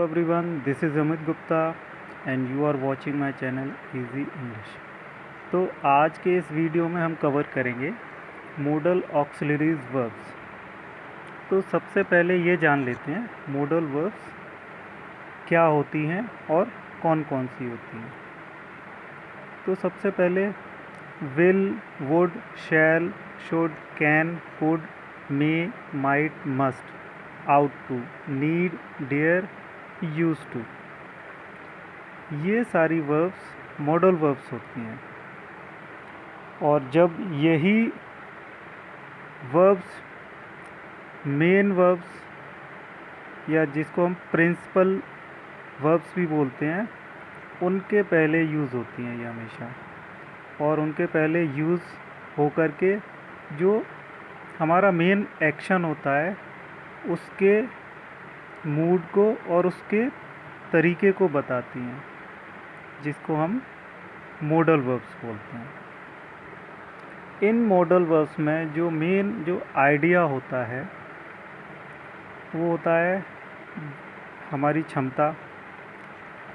Everyone, this is Amit Gupta and you are watching my channel Easy English। तो आज के इस video में हम कवर करेंगे मॉडल ऑक्सिलरीज वर्ब्स। तो सबसे पहले ये जान लेते हैं मॉडल वर्ब्स क्या होती हैं और कौन कौन सी होती हैं। तो सबसे पहले will, would, shall, should, can, could, may, might, must, ought to, need, dare, used to, ये सारी वर्ब्स मॉडल वर्ब्स होती हैं। और जब यही वर्ब्स मेन वर्ब्स या जिसको हम प्रिंसिपल वर्ब्स भी बोलते हैं उनके पहले यूज़ होती हैं ये हमेशा, और उनके पहले यूज़ होकर के जो हमारा मेन एक्शन होता है उसके मूड को और उसके तरीके को बताती हैं, जिसको हम मॉडल वर्ब्स बोलते हैं। इन मॉडल वर्ब्स में जो मेन जो आइडिया होता है वो होता है हमारी क्षमता,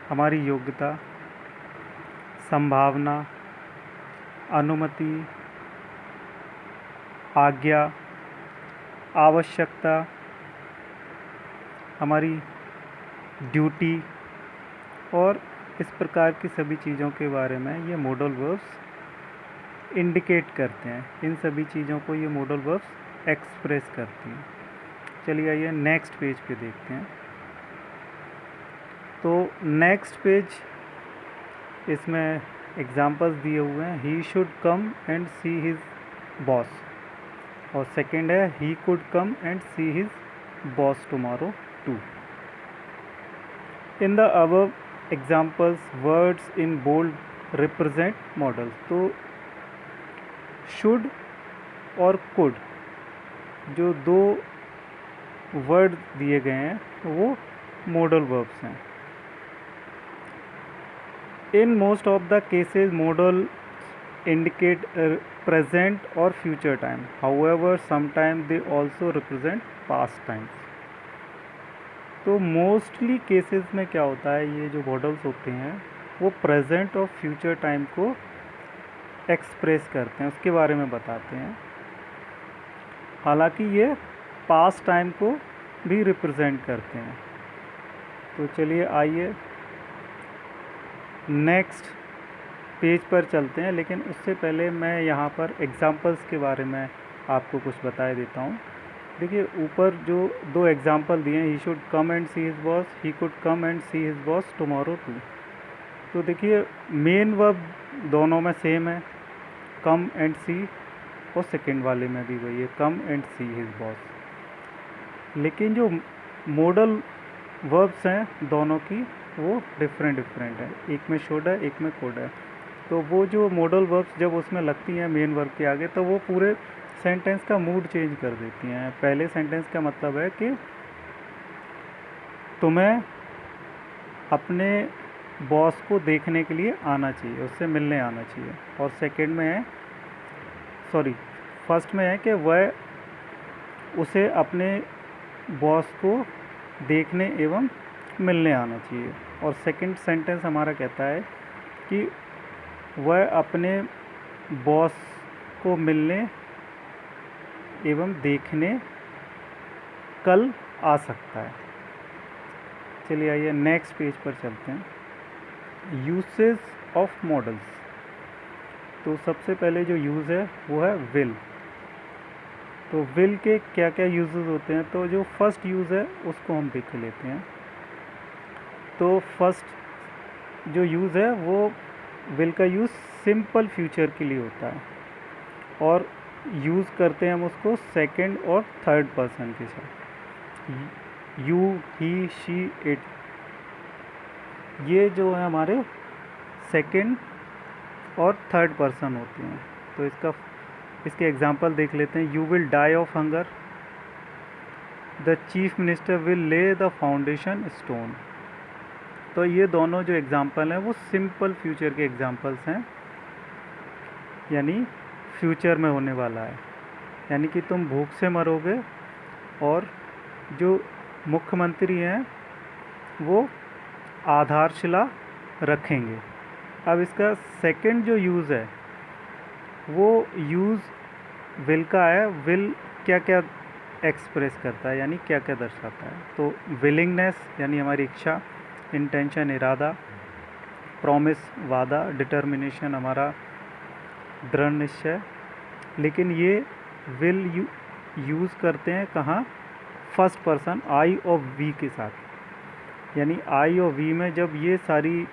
हमारी योग्यता, संभावना, अनुमति, आज्ञा, आवश्यकता, हमारी ड्यूटी, और इस प्रकार की सभी चीज़ों के बारे में ये मॉडल वर्ब्स इंडिकेट करते हैं। इन सभी चीज़ों को ये मॉडल वर्ब्स एक्सप्रेस करती हैं। चलिए आइए नेक्स्ट पेज पे देखते हैं। तो नेक्स्ट पेज इसमें एग्जांपल्स दिए हुए हैं। He should come and see his boss, और सेकंड है he could come and see his boss tomorrow too. In the above examples words in bold represent modals. तो शुड और कुड जो दो वर्ड दिए गए हैं वो मॉडल वर्ब्स हैं। In most of the cases model indicate present or future time, however sometimes they also represent past times। तो मोस्टली केसेस में क्या होता है, ये जो मॉडल्स होते हैं वो प्रेजेंट और फ्यूचर टाइम को एक्सप्रेस करते हैं, उसके बारे में बताते हैं। हालांकि ये पास्ट टाइम को भी रिप्रेजेंट करते हैं। तो चलिए आइए नेक्स्ट पेज पर चलते हैं, लेकिन उससे पहले मैं यहाँ पर एग्ज़ाम्पल्स के बारे में आपको कुछ बता देता हूँ। देखिए ऊपर जो दो एग्ज़ाम्पल दिए हैं, he should come and see his boss, he could come and see his boss tomorrow too. तो देखिए मेन वर्ब दोनों में सेम है, कम एंड सी, और सेकंड वाले में भी वही है, कम एंड सी हिज बॉस। लेकिन जो मॉडल वर्ब्स हैं दोनों की वो डिफरेंट है। एक में शुड है, एक में कुड है। तो वो जो मॉडल वर्ब्स जब उसमें लगती हैं मेन वर्ब के आगे, तो वो पूरे सेंटेंस का मूड चेंज कर देती हैं। पहले सेंटेंस का मतलब है कि तुम्हें अपने बॉस को देखने के लिए आना चाहिए, उससे मिलने आना चाहिए। और सेकंड में है, फर्स्ट में है कि वह उसे अपने बॉस को देखने एवं मिलने आना चाहिए। और सेकंड सेंटेंस हमारा कहता है कि वह अपने बॉस को मिलने एवं देखने कल आ सकता है। चलिए आइए नेक्स्ट पेज पर चलते हैं। Usage of models. तो सबसे पहले जो यूज़ है वो है विल। तो विल के क्या क्या यूजेस होते हैं, तो जो फर्स्ट यूज़ है उसको हम देख लेते हैं। तो फर्स्ट जो यूज़ है वो विल का यूज़ सिंपल फ्यूचर के लिए होता है, और यूज़ करते हैं हम उसको सेकंड और थर्ड पर्सन के साथ। यू, ही, शी, इट, ये जो है हमारे सेकंड और थर्ड पर्सन होते हैं। तो इसके एग्जांपल देख लेते हैं। You will die of hunger, the chief minister will lay the foundation stone. तो ये दोनों जो एग्जांपल हैं वो सिंपल फ्यूचर के एग्जांपल्स हैं, यानी फ्यूचर में होने वाला है। यानी कि तुम भूख से मरोगे, और जो मुख्यमंत्री हैं वो आधारशिला रखेंगे। अब इसका सेकंड जो यूज़ है वो यूज़ विल का है। विल क्या क्या एक्सप्रेस करता है, यानी क्या क्या दर्शाता है। तो विलिंगनेस यानी हमारी इच्छा, इंटेंशन इरादा, प्रॉमिस वादा, डिटर्मिनेशन हमारा दृढ़ निश्चय। लेकिन ये विल यूज़ करते हैं कहाँ? फर्स्ट पर्सन आई और वी के साथ। यानी आई और वी में जब ये सारी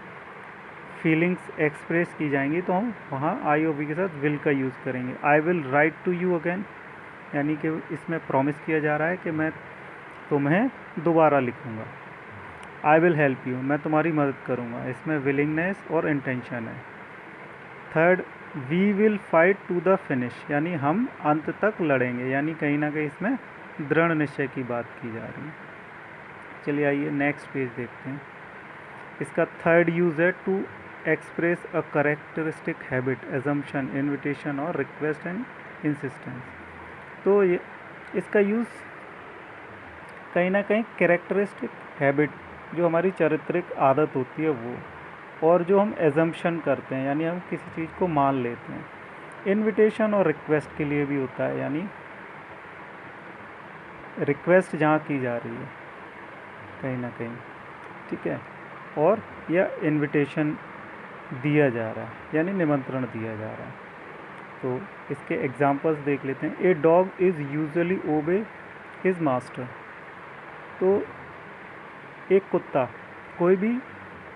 फीलिंग्स एक्सप्रेस की जाएंगी तो हम वहाँ आई और वी के साथ विल का यूज़ करेंगे। I will write to you again, यानी कि इसमें प्रॉमिस किया जा रहा है कि मैं तुम्हें दोबारा लिखूँगा। आई विल हेल्प यू, मैं तुम्हारी मदद करूँगा, इसमें विलिंगनेस और इंटेंशन है। Third, we will fight to the finish, यानी हम अंत तक लड़ेंगे, यानी कहीं ना कहीं इसमें दृढ़ निश्चय की बात की जा रही है। चलिए आइए नेक्स्ट पेज देखते हैं। इसका थर्ड यूज़ है to express a characteristic habit, assumption, invitation और रिक्वेस्ट एंड इंसिस्टेंस। तो ये इसका यूज़ कहीं ना कहीं कैरेक्टरिस्टिक हैबिट, जो हमारी चारित्रिक आदत होती है वो, और जो हम एजम्पशन करते हैं यानी हम किसी चीज़ को मान लेते हैं। इन्विटेशन और रिक्वेस्ट के लिए भी होता है, यानी रिक्वेस्ट जहाँ की जा रही है कहीं ना कहीं, ठीक है, और या इन्विटेशन दिया जा रहा है, यानी निमंत्रण दिया जा रहा है। तो इसके एग्जांपल्स देख लेते हैं। ए डॉग इज़ यूजुअली ओबे हिज मास्टर। तो एक कुत्ता, कोई भी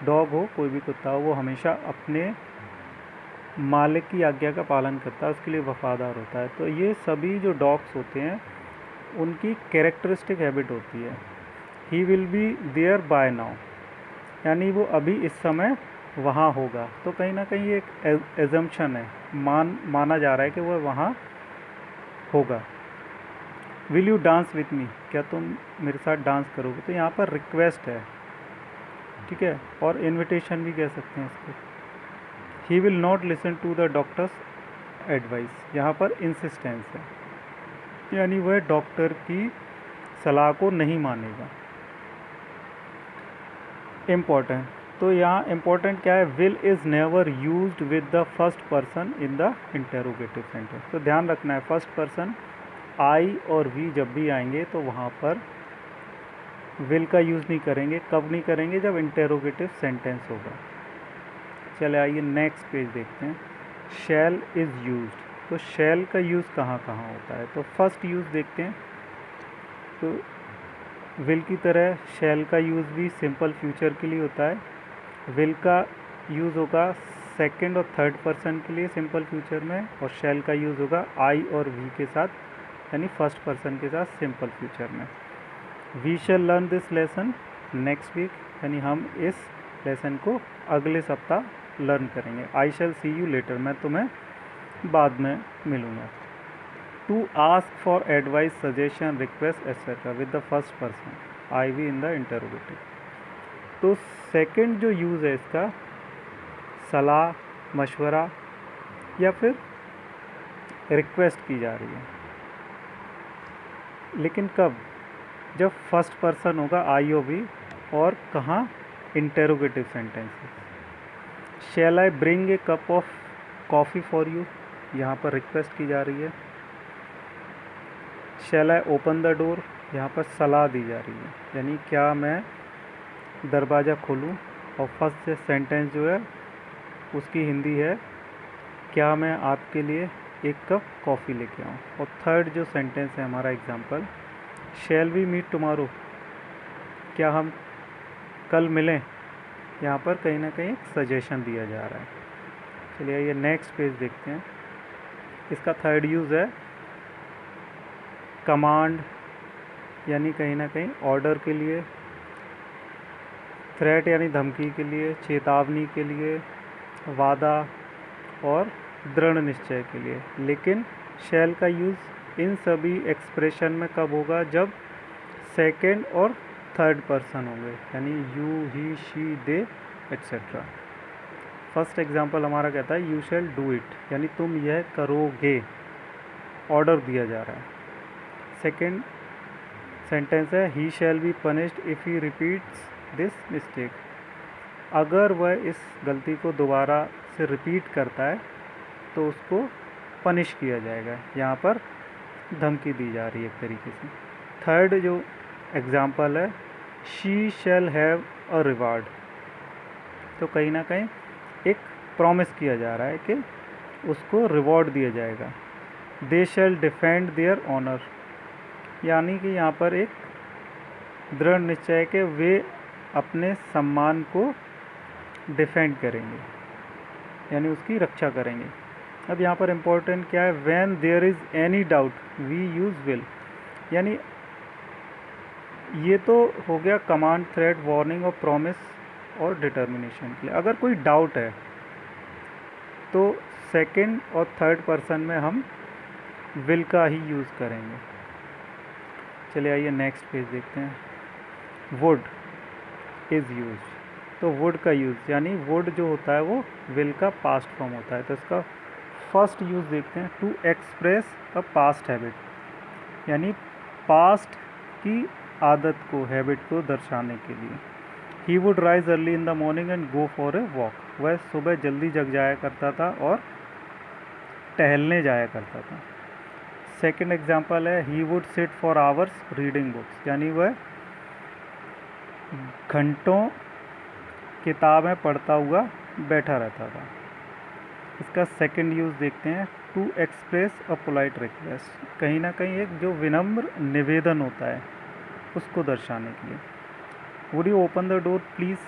डॉग हो, कोई भी कुत्ता हो, वो हमेशा अपने मालिक की आज्ञा का पालन करता है, उसके लिए वफादार होता है। तो ये सभी जो डॉग्स होते हैं उनकी कैरेक्टरिस्टिक हैबिट होती है। He will be there by now, यानी वो अभी इस समय वहाँ होगा। तो कहीं ना कहीं एक एजम्पशन है, माना जा रहा है कि वह वहाँ होगा। Will you dance with me, क्या तुम मेरे साथ डांस करोगे? तो यहाँ पर रिक्वेस्ट है, ठीक है, और इनविटेशन भी कह सकते हैं इसको। He will not listen to the doctor's advice, यहाँ पर इंसिस्टेंस है, यानी वह डॉक्टर की सलाह को नहीं मानेगा। इम्पॉर्टेंट, तो यहाँ इम्पॉर्टेंट क्या है? Will is never used with the first person in the interrogative sentence. तो ध्यान रखना है, फर्स्ट पर्सन आई और वी जब भी आएंगे तो वहाँ पर विल का यूज़ नहीं करेंगे। कब नहीं करेंगे? जब इंटेरोगेटिव सेंटेंस होगा। चले आइए नेक्स्ट पेज देखते हैं। शैल इज़ यूज्ड, तो शैल का यूज़ कहाँ कहाँ होता है? तो फर्स्ट यूज़ देखते हैं। तो विल की तरह शैल का यूज़ भी सिंपल फ्यूचर के लिए होता है। विल का यूज़ होगा सेकंड और थर्ड पर्सन के लिए सिंपल फ्यूचर में, और शैल का यूज़ होगा आई और वी के साथ, यानी फर्स्ट पर्सन के साथ सिंपल फ्यूचर में। We shall learn this lesson next week, यानी हम इस लेसन को अगले सप्ताह लर्न करेंगे। आई शैल सी यू लेटर, मैं तुम्हें बाद में मिलूँगा। To ask for advice, suggestion, request etcetera with the first person I we in the interrogative. तो सेकंड जो यूज़ है इसका, सलाह, मशवरा या फिर रिक्वेस्ट की जा रही है, लेकिन कब? जब फर्स्ट पर्सन होगा आई ओ वी, और कहाँ? Interrogative sentences. Shall I bring a cup of coffee for you, यहाँ पर रिक्वेस्ट की जा रही है। Shall I open the door, यहाँ पर सलाह दी जा रही है, यानी क्या मैं दरवाज़ा खोलूँ। और फर्स्ट सेंटेंस जो है उसकी हिंदी है, क्या मैं आपके लिए एक कप कॉफ़ी लेके आऊँ। और थर्ड जो सेंटेंस है हमारा example, shall we meet tomorrow, क्या हम कल मिलें। यहाँ पर कहीं ना कहीं एक सजेशन दिया जा रहा है। चलिए ये नेक्स्ट पेज देखते हैं। इसका थर्ड यूज़ है कमांड, यानी कहीं ना कहीं ऑर्डर के लिए, थ्रेट यानी धमकी के लिए, चेतावनी के लिए, वादा और दृढ़ निश्चय के लिए। लेकिन शैल का यूज़ इन सभी एक्सप्रेशन में कब होगा? जब सेकंड और थर्ड पर्सन होंगे, यानी you, he, she, they etcetera. First example हमारा कहता है यू शैल डू इट, यानी तुम यह करोगे, ऑर्डर दिया जा रहा है। सेकंड सेंटेंस है he shall be punished if he repeats this mistake. अगर वह इस गलती को दोबारा से रिपीट करता है तो उसको पनिश किया जाएगा। यहाँ पर धमकी दी जा रही है एक तरीके से। थर्ड जो एग्जाम्पल है, she shall have a reward, तो कहीं ना कहीं एक प्रॉमिस किया जा रहा है कि उसको रिवॉर्ड दिया जाएगा। दे शैल डिफेंड देयर ऑनर, यानी कि यहाँ पर एक दृढ़ निश्चय है कि वे अपने सम्मान को डिफेंड करेंगे, यानी उसकी रक्षा करेंगे। अब यहाँ पर इम्पोर्टेंट क्या है, when there is any doubt we use will, यानी ये तो हो गया कमांड, थ्रेट, वार्निंग और प्रॉमिस और डिटर्मिनेशन के लिए। अगर कोई डाउट है तो सेकंड और थर्ड पर्सन में हम विल का ही यूज़ करेंगे। चलिए आइए नेक्स्ट पेज देखते हैं। वुड इज़ यूज, तो वुड का यूज़, यानी वुड जो होता है वो विल का पास्ट फॉर्म होता है। तो इसका फर्स्ट यूज़ देखते हैं, to express a past habit, यानी पास्ट की आदत को, हैबिट को दर्शाने के लिए। He would rise early in the morning and go for a walk, वह सुबह जल्दी जग जाया करता था और टहलने जाया करता था। सेकंड एग्जांपल है, he would sit for hours reading books, यानी वह घंटों किताबें पढ़ता हुआ बैठा रहता था। इसका सेकंड यूज़ देखते हैं, to express a polite request, कहीं ना कहीं एक जो विनम्र निवेदन होता है उसको दर्शाने के लिए। Would you open the door please,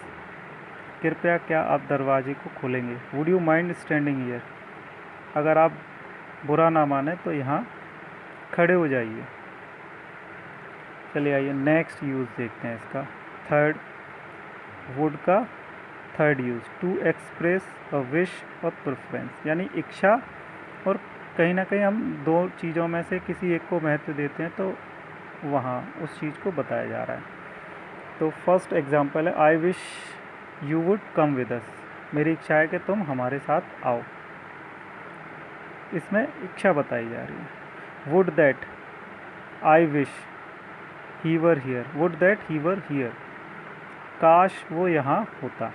कृपया क्या आप दरवाजे को खोलेंगे। Would you mind standing here, अगर आप बुरा ना माने तो यहाँ खड़े हो जाइए। चलिए आइए नेक्स्ट यूज़ देखते हैं इसका। थर्ड, वुड का third use, to express a wish और प्रेफरेंस, यानी इच्छा, और कहीं ना कहीं हम दो चीज़ों में से किसी एक को महत्व देते हैं तो वहाँ उस चीज़ को बताया जा रहा है। तो फर्स्ट एग्जांपल है, I wish you would come with us, मेरी इच्छा है कि तुम हमारे साथ आओ। इसमें इच्छा बताई जा रही है। Would that I wish he were here, would that he were here, काश वो यहाँ होता।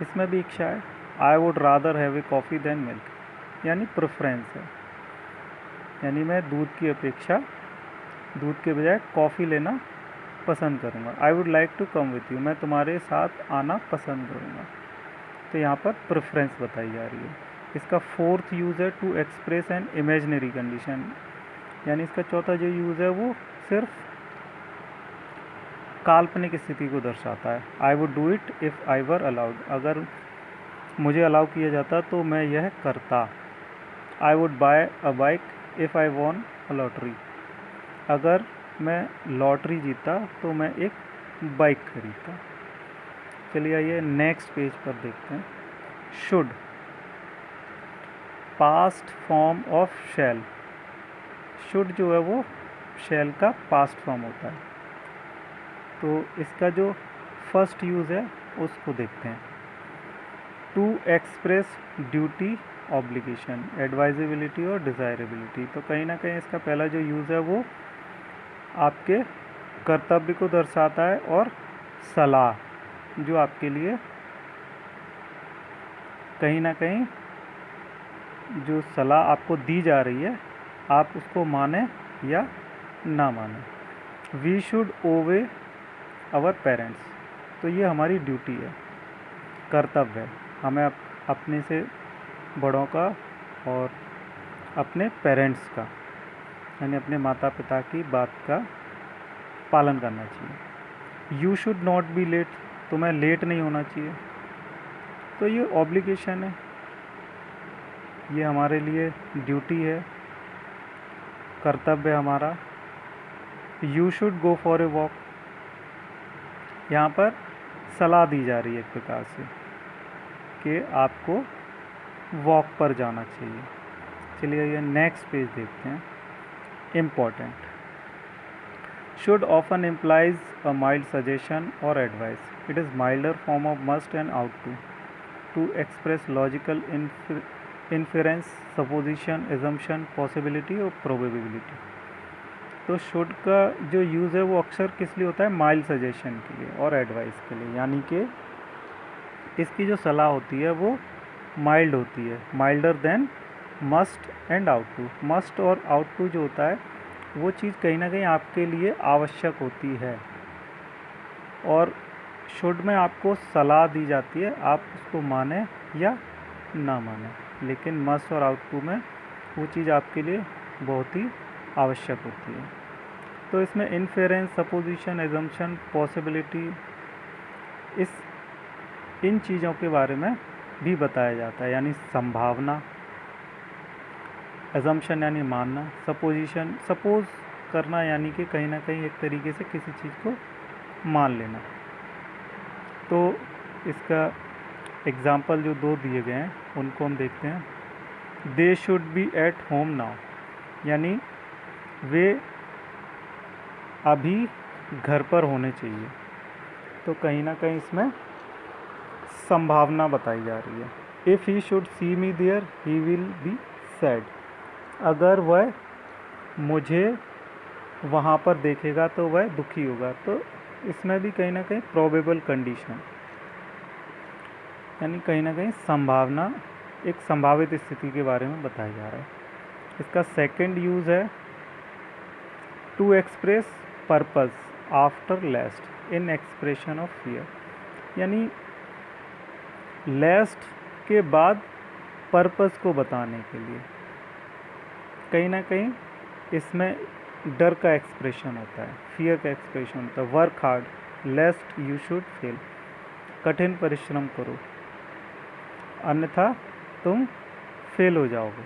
इसमें भी इच्छा है। I would rather have a coffee than milk, यानी प्रेफरेंस है, यानी मैं दूध की अपेक्षा, दूध के बजाय कॉफ़ी लेना पसंद करूँगा। I would like to come with you, मैं तुम्हारे साथ आना पसंद करूँगा। तो यहाँ पर प्रेफरेंस बताई जा रही है। इसका फोर्थ यूज़ है, to express an imaginary condition, यानी इसका चौथा जो यूज़ है वो सिर्फ काल्पनिक स्थिति को दर्शाता है। I would do it if I were allowed, अगर मुझे अलाउ किया जाता तो मैं यह करता। I would buy a bike if I von a lottery, अगर मैं लॉटरी जीता तो मैं एक बाइक खरीदता। चलिए आइए नेक्स्ट पेज पर देखते हैं। Should, past form of shall, should जो है वो शैल का पास्ट फॉर्म होता है। तो इसका जो फर्स्ट यूज़ है उसको देखते हैं। टू एक्सप्रेस ड्यूटी, ऑब्लिगेशन, एडवाइजेबिलिटी और डिज़ायरेबिलिटी, तो कहीं ना कहीं इसका पहला जो यूज़ है वो आपके कर्तव्य को दर्शाता है, और सलाह जो आपके लिए कहीं ना कहीं जो सलाह आपको दी जा रही है आप उसको माने या ना माने। We should obey our parents, तो ये हमारी ड्यूटी है, कर्तव्य है, हमें अपने से बड़ों का और अपने पेरेंट्स का, यानी अपने माता पिता की बात का पालन करना चाहिए। You should not be late, तुम्हें लेट नहीं होना चाहिए, तो ये ऑब्लिगेशन है, ये हमारे लिए ड्यूटी है, कर्तव्य हमारा। You should go for a walk, यहाँ पर सलाह दी जा रही है एक प्रकार से कि आपको वॉक पर जाना चाहिए। चलिए ये नेक्स्ट पेज देखते हैं। Important, should often implies a mild suggestion और advice, it is milder form of must and ought to express logical inference, supposition, assumption, possibility और प्रोबेबिलिटी। तो शुड का जो यूज़ है वो अक्सर किस लिए होता है, माइल्ड सजेशन के लिए और एडवाइस के लिए, यानी कि इसकी जो सलाह होती है वो माइल्ड होती है, milder than must and ought to. Must और आउट टू जो होता है वो चीज़ कहीं ना कहीं आपके लिए आवश्यक होती है, और शुड में आपको सलाह दी जाती है, आप उसको माने या ना माने, लेकिन मस्ट और आउट टू में वो चीज़ आपके लिए बहुत ही आवश्यक होती है। तो इसमें इन्फेरेंस, सपोजिशन, एजम्पशन, पॉसिबिलिटी, इन चीज़ों के बारे में भी बताया जाता है, यानी संभावना, एजम्पशन यानी मानना, सपोजिशन सपोज करना यानी कि कहीं ना कहीं एक तरीके से किसी चीज़ को मान लेना। तो इसका एग्ज़ाम्पल जो 2 दिए गए हैं उनको हम देखते हैं। They should be at home now, यानी वे अभी घर पर होने चाहिए। तो कहीं ना कहीं इसमें संभावना बताई जा रही है। If he should see me there he will be sad, अगर वह मुझे वहाँ पर देखेगा तो वह दुखी होगा। तो इसमें भी कहीं ना कहीं प्रोबेबल कंडीशन, यानी कहीं ना कहीं संभावना, एक संभावित स्थिति के बारे में बताया जा रहा है। इसका सेकंड यूज़ है to express purpose after lest in expression of fear, यानी लेस्ट के बाद पर्पस को बताने के लिए कहीं ना कहीं इसमें डर का एक्सप्रेशन होता है, फियर का एक्सप्रेशन होता है। Work hard lest you should fail, कठिन परिश्रम करो अन्यथा तुम फेल हो जाओगे।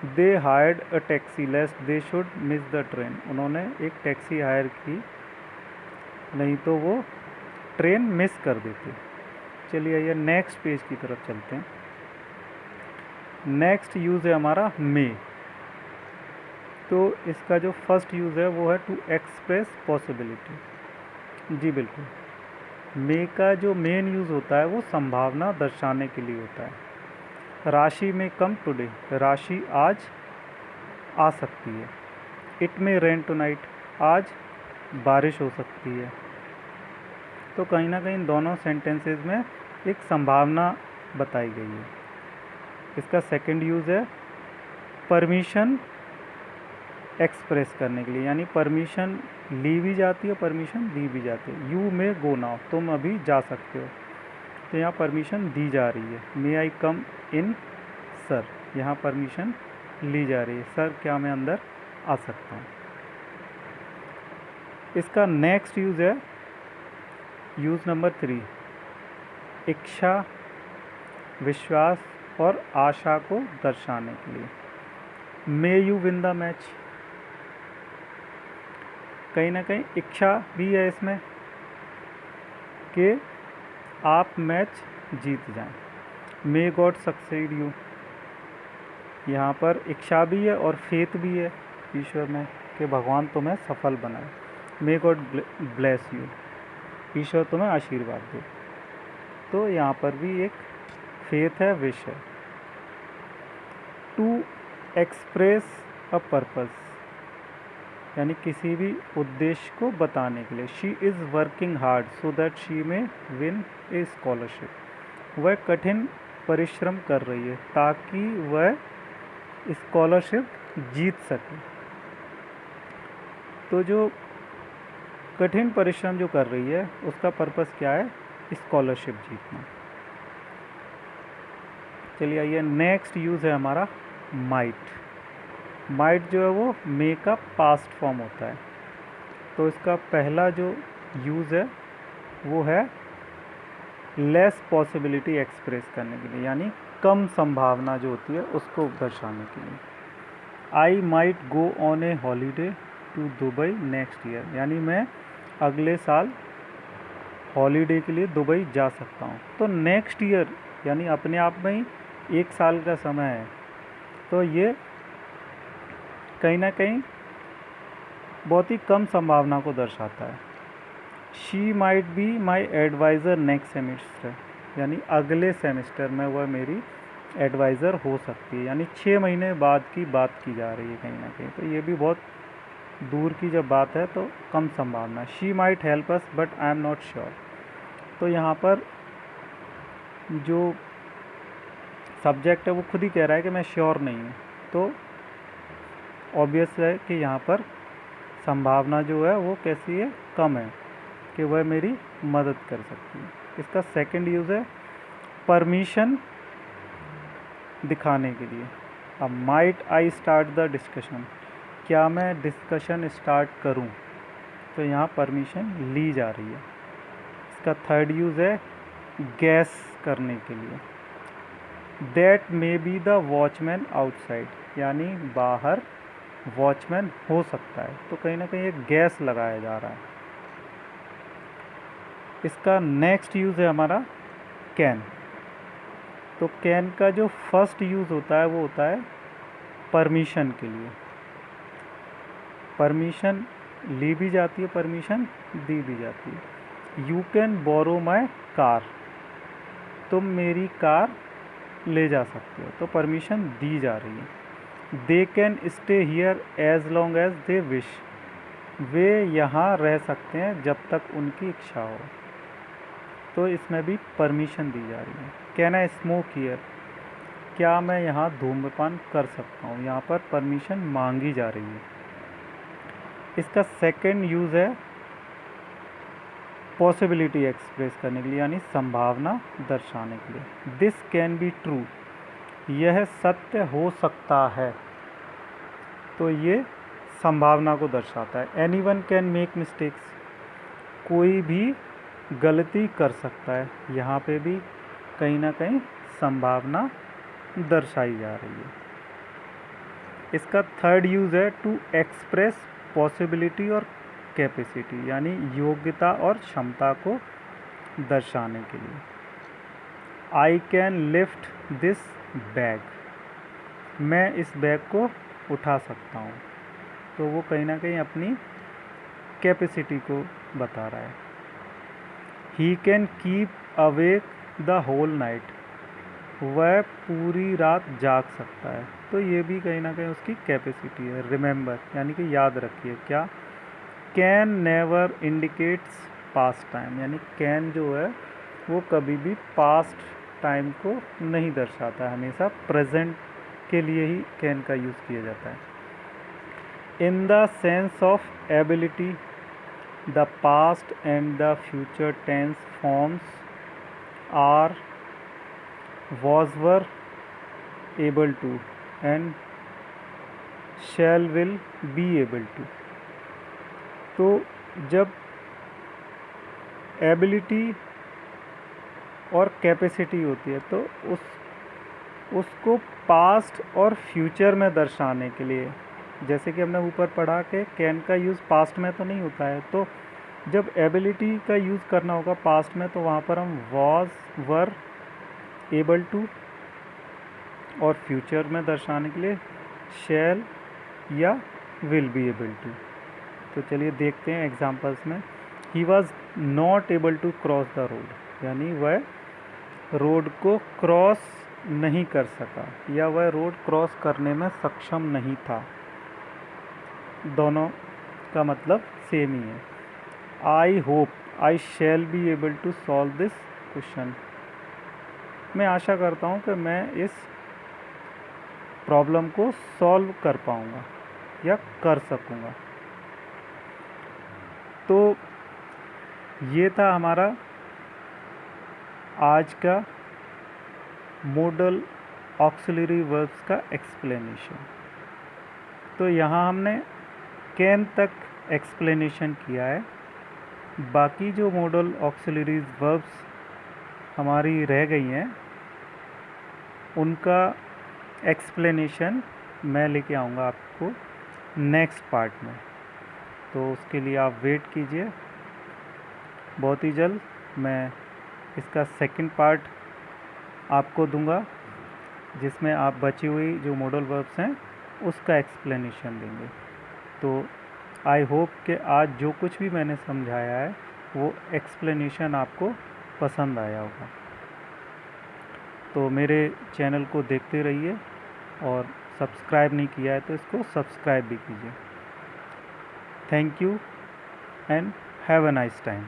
They hired a taxi lest they should miss the train, उन्होंने एक टैक्सी हायर की नहीं तो वो ट्रेन मिस कर देती। चलिए आइए नेक्स्ट पेज की तरफ चलते हैं। नेक्स्ट यूज़ है हमारा मे। तो इसका जो फर्स्ट यूज़ है वो है टू एक्सप्रेस पॉसिबिलिटी। जी बिल्कुल, मे का जो मेन यूज़ होता है वो संभावना दर्शाने के लिए होता है। राशि में कम टुडे, राशि आज आ सकती है। इट में रेन टुनाइट, आज बारिश हो सकती है। तो कहीं ना कहीं दोनों सेंटेंसेस में एक संभावना बताई गई है। इसका सेकंड यूज़ है परमिशन एक्सप्रेस करने के लिए, यानी परमिशन ली भी जाती है, परमिशन दी भी जाती है। यू मे गो नाउ, तुम अभी जा सकते हो। तो यहाँ परमिशन दी जा रही है। मे आई कम इन सर, यहाँ परमिशन ली जा रही है, सर क्या मैं अंदर आ सकता हूँ। इसका नेक्स्ट यूज़ है यूज़ नंबर 3, इच्छा, विश्वास और आशा को दर्शाने के लिए। May you win the match, कहीं ना कहीं इच्छा भी है इसमें कि आप मैच जीत जाएं। मे गॉड सक्सीड यू, यहाँ पर इच्छा भी है और फेथ भी है ईश्वर में कि भगवान तुम्हें सफल बनाए। मे गॉड ब्लेस यू, ईश्वर तुम्हें आशीर्वाद दे। तो यहाँ पर भी एक फेथ है, विश है। टू एक्सप्रेस अ पर्पस, यानी किसी भी उद्देश्य को बताने के लिए। She is working hard so that she में विन ए स्कॉलरशिप, वह कठिन परिश्रम कर रही है ताकि वह स्कॉलरशिप जीत सके। तो जो कठिन परिश्रम जो कर रही है उसका पर्पस क्या है, स्कॉलरशिप जीतना। चलिए आइए नेक्स्ट यूज़ है हमारा माइट। माइट जो है वो मे का पास्ट फॉर्म होता है। तो इसका पहला जो यूज़ है वो है लेस पॉसिबिलिटी एक्सप्रेस करने के लिए, यानी कम संभावना जो होती है उसको दर्शाने के लिए। I might go on a holiday to Dubai next year, यानी मैं अगले साल हॉलीडे के लिए दुबई जा सकता हूँ। तो नेक्स्ट ईयर यानी अपने आप में ही 1 साल का समय है। तो ये कहीं ना कहीं बहुत ही कम संभावना को दर्शाता है। She might be my adviser next semester, यानी अगले सेमेस्टर में वह मेरी एडवाइज़र हो सकती है, यानी 6 महीने बाद की बात की जा रही है कहीं ना कहीं। तो ये भी बहुत दूर की जब बात है तो कम संभावना। She might help us but I am not sure. तो यहाँ पर जो सब्जेक्ट है वो खुद ही कह रहा है कि मैं श्योर नहीं हूँ, तो ऑब्वियस है कि यहाँ पर संभावना जो है वो कैसी है, कम है कि वह मेरी मदद कर सकती है। इसका सेकंड यूज़ है परमिशन दिखाने के लिए। अब might I start the discussion, क्या मैं डिस्कशन स्टार्ट करूं, तो यहाँ परमिशन ली जा रही है। इसका थर्ड यूज़ है गैस करने के लिए। That may be the watchman outside, यानी बाहर वॉचमैन हो सकता है, तो कहीं ना कहीं एक गैस लगाया जा रहा है। इसका नेक्स्ट यूज़ है हमारा कैन। तो कैन का जो फर्स्ट यूज़ होता है वो होता है परमिशन के लिए। परमिशन ली भी जाती है, परमिशन दी भी जाती है। You can borrow my car, तुम मेरी कार ले जा सकते हो, तो परमिशन दी जा रही है। They can stay here as long as they wish, वे यहाँ रह सकते हैं जब तक उनकी इच्छा हो, तो इसमें भी परमिशन दी जा रही है। कैन आई स्मोक हियर, क्या मैं यहाँ धूम्रपान कर सकता हूँ, यहाँ पर परमिशन मांगी जा रही है। इसका सेकंड यूज़ है पॉसिबिलिटी एक्सप्रेस करने के लिए, यानी संभावना दर्शाने के लिए। दिस कैन बी ट्रू, यह सत्य हो सकता है, तो ये संभावना को दर्शाता है। Any one can make mistakes, कोई भी गलती कर सकता है, यहाँ पे भी कहीं ना कहीं संभावना दर्शाई जा रही है। इसका थर्ड यूज़ है टू एक्सप्रेस पॉसिबिलिटी और कैपेसिटी, यानी योग्यता और क्षमता को दर्शाने के लिए। I can lift this bag, मैं इस बैग को उठा सकता हूँ, तो वो कहीं ना कहीं अपनी कैपेसिटी को बता रहा है। He can keep awake the whole night, वह पूरी रात जाग सकता है, तो ये भी कहीं ना कहीं उसकी कैपेसिटी है। रिमेंबर, यानी कि याद रखिए क्या। Can never indicates past time, यानी कैन जो है वो कभी भी पास्ट टाइम को नहीं दर्शाता है, हमेशा प्रेजेंट के लिए ही कैन का यूज़ किया जाता है। In the sense of ability, the past and the future tense forms are was, were, able to and shall, will, be able to। तो जब एबिलिटी और कैपेसिटी होती है तो उसको पास्ट और फ्यूचर में दर्शाने के लिए, जैसे कि हमने ऊपर पढ़ा कि कैन का यूज़ पास्ट में तो नहीं होता है, तो जब एबिलिटी का यूज़ करना होगा पास्ट में, तो वहाँ पर हम was, were, able to, और फ्यूचर में दर्शाने के लिए शैल या विल बी एबल टू। तो चलिए देखते हैं एग्जांपल्स में। He was not able to cross the road, यानी वह रोड को क्रॉस नहीं कर सका, या वह रोड क्रॉस करने में सक्षम नहीं था। दोनों का मतलब सेम ही है। I hope I shall be able to solve this question, मैं आशा करता हूँ कि मैं इस प्रॉब्लम को सॉल्व कर पाऊँगा या कर सकूँगा। तो ये था हमारा आज का मॉडल ऑक्सिलरी वर्ब्स का एक्सप्लेनेशन। तो यहाँ हमने कैन तक एक्सप्लेनेशन किया है, बाकी जो मॉडल ऑक्सिलरी वर्ब्स हमारी रह गई हैं उनका एक्सप्लेनेशन मैं लेके आऊँगा आपको नेक्स्ट पार्ट में। तो उसके लिए आप वेट कीजिए, बहुत ही जल्द मैं इसका सेकंड पार्ट आपको दूंगा, जिसमें आप बची हुई जो मॉडल वर्ब्स हैं उसका एक्सप्लेनेशन देंगे। तो आई होप कि आज जो कुछ भी मैंने समझाया है वो एक्सप्लेनेशन आपको पसंद आया होगा। तो मेरे चैनल को देखते रहिए, और सब्सक्राइब नहीं किया है तो इसको सब्सक्राइब भी कीजिए। Thank you and have a nice time.